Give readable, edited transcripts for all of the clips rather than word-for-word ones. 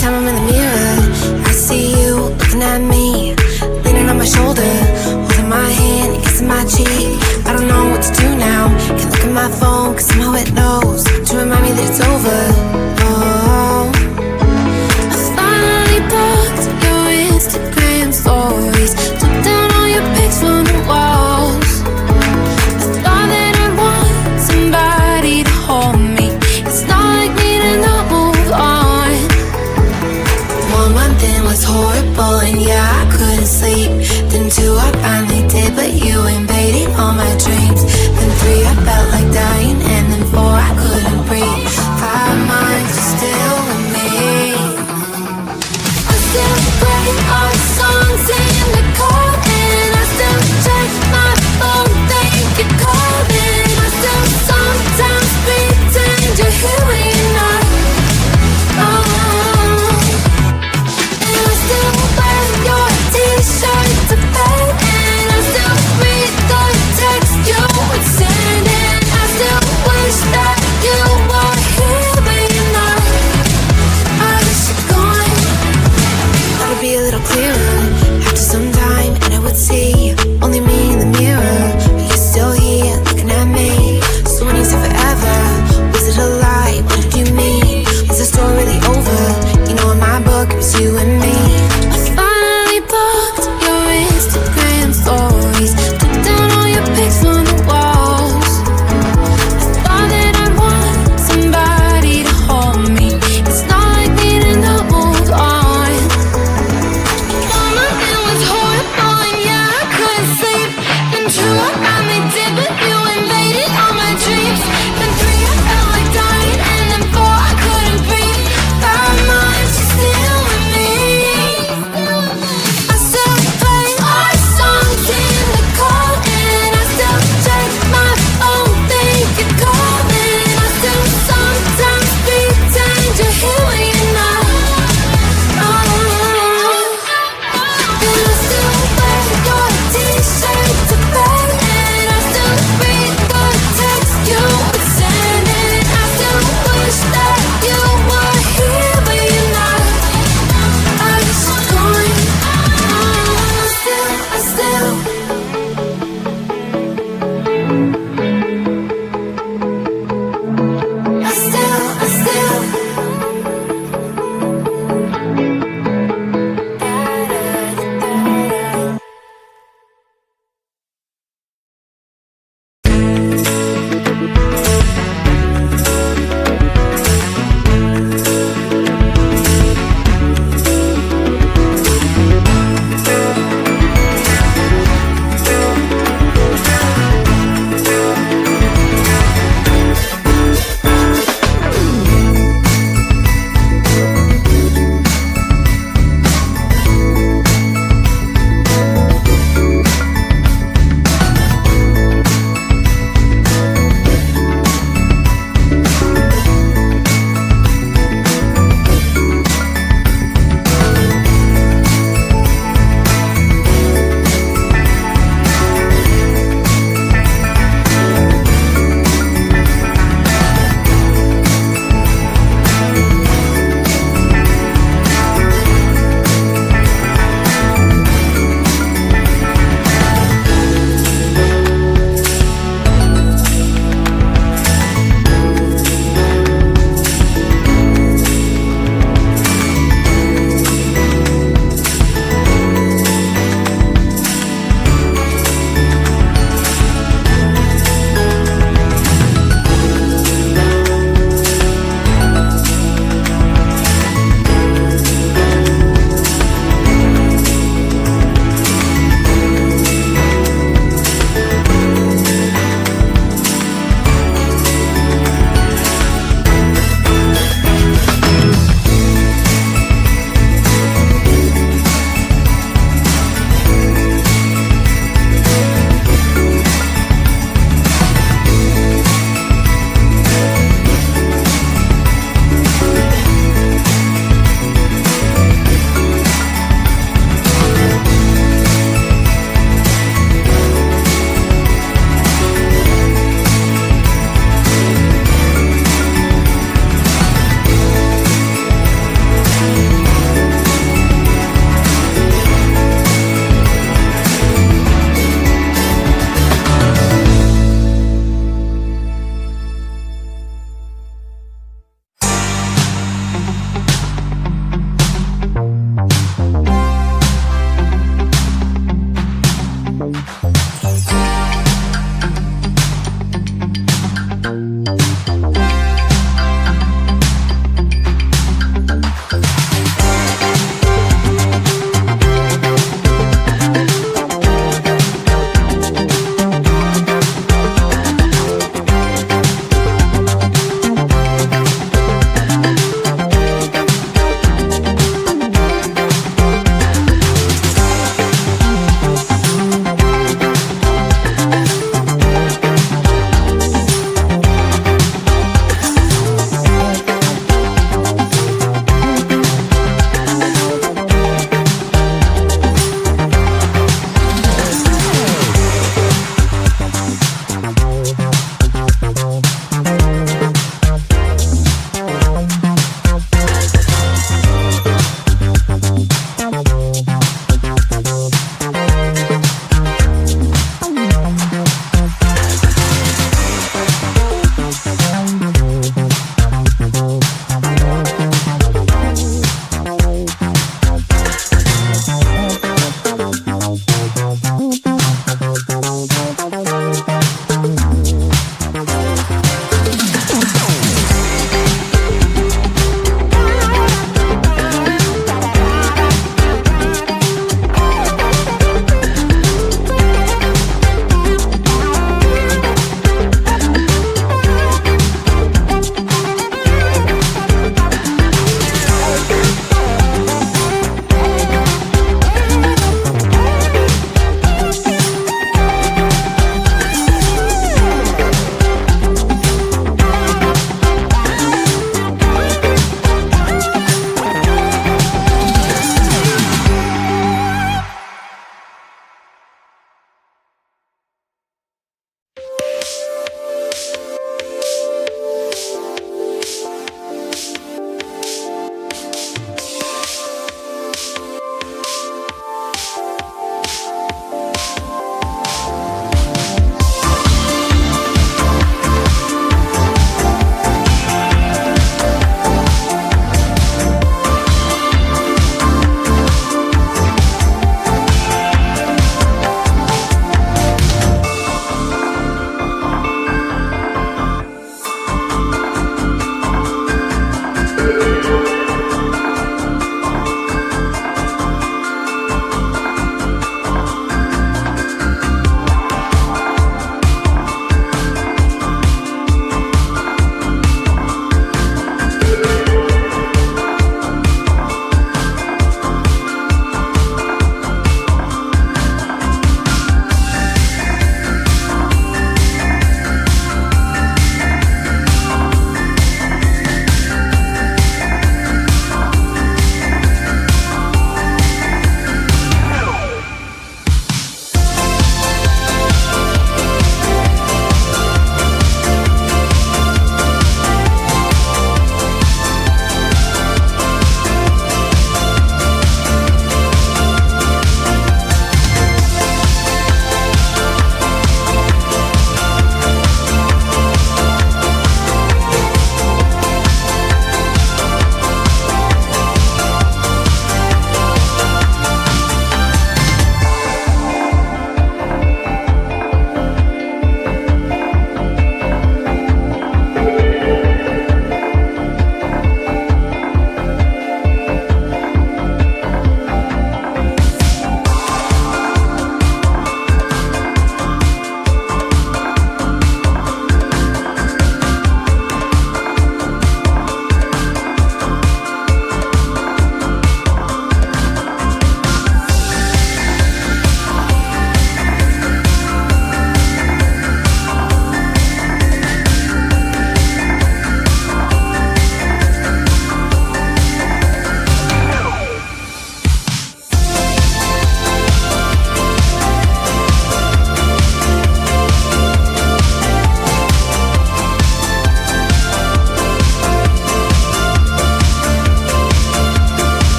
time I'm in the mirror, I see you looking at me, leaning on my shoulder, holding my hand, kissing my cheek. I don't know what to do now. Can't look at my phone, cause somehow it knows to remind me that it's over. Oh, I finally blocked your Instagram stories, took down all your pics from the walls. I thought that I'd want somebody to hold me. It's not like me to not move on. 1 month in was horrible, and yeah, I couldn't sleep. Then 2, I finally did, but you invaded all my dreams. Then 3, I felt like dying, and then 4, I couldn't breathe. 5 months, you're still with me. I still play our songs in the car, and I still check my phone, think you're calling. I still sometimes pretend you're here when you're not. And I still wear your t-shirt to bed, and I still read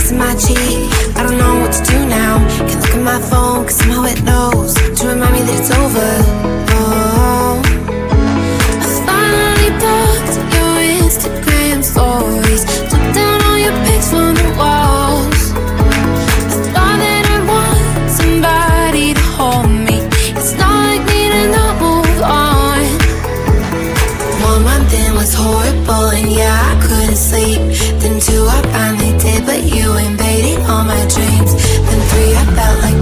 kissing my cheek. I don't know what to do now. Can't look at my phone, cause somehow it knows to remind me that it's over. Oh, I finally blocked your Instagram stories, took down all your pics from the walls. I thought that I'd want somebody to hold me. It's not like me to not move on. 1 month in was horrible, and yeah, I couldn't sleep. Then 2, I finally did, but you invaded all my dreams. Then 3, I felt like